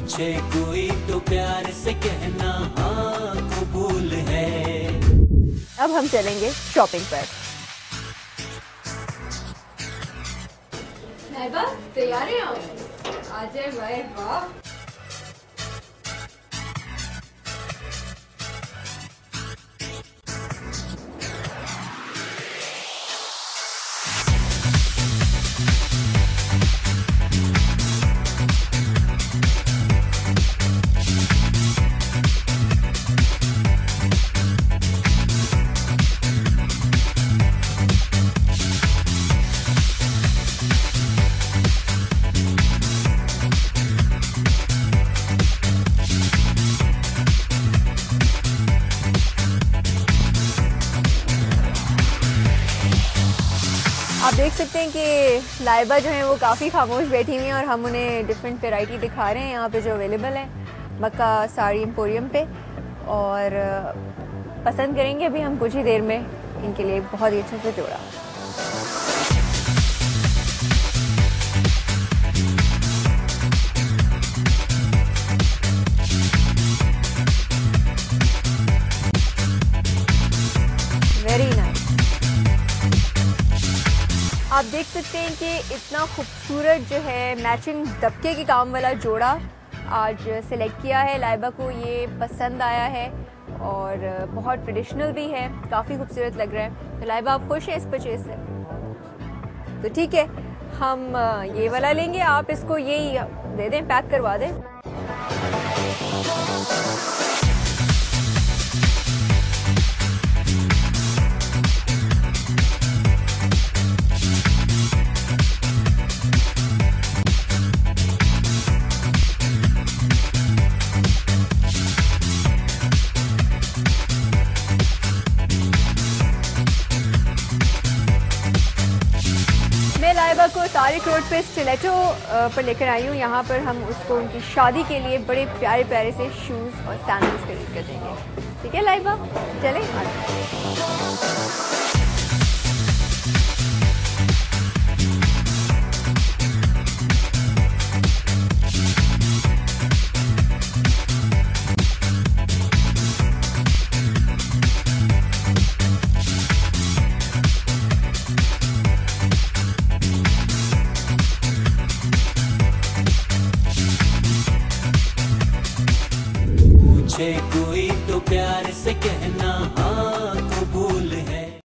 पूछे कोई तो प्यार से कहना हाँ कबूल है। अब हम चलेंगे शॉपिंग पर। नाइबा तैयार हैं आप? आ जाए भाई, वाह। आप देख सकते हैं कि लाइबा जो है वो काफ़ी खामोश बैठी हुई हैं और हम उन्हें डिफरेंट वैरायटी दिखा रहे हैं यहाँ पे जो अवेलेबल है मक्का साड़ी एम्पोरियम पे, और पसंद करेंगे अभी हम कुछ ही देर में इनके लिए बहुत ही अच्छे से जोड़ा। Very nice. आप देख सकते हैं कि इतना खूबसूरत जो है मैचिंग दबके के काम वाला जोड़ा आज सिलेक्ट किया है। लाइबा को ये पसंद आया है और बहुत ट्रेडिशनल भी है, काफ़ी खूबसूरत लग रहा है। तो लाइबा आप खुश हैं इस परचेज से? तो ठीक है, हम ये वाला लेंगे, आप इसको यही दे दें, पैक करवा दें। लाइबा को तारिक रोड पे स्टिलेटो पर लेकर आई हूँ। यहाँ पर हम उसको उनकी शादी के लिए बड़े प्यारे प्यारे से शूज़ और सैंडल्स खरीद कर देंगे। ठीक है लाइबा, चलें। पूछे कोई तो प्यार से कहना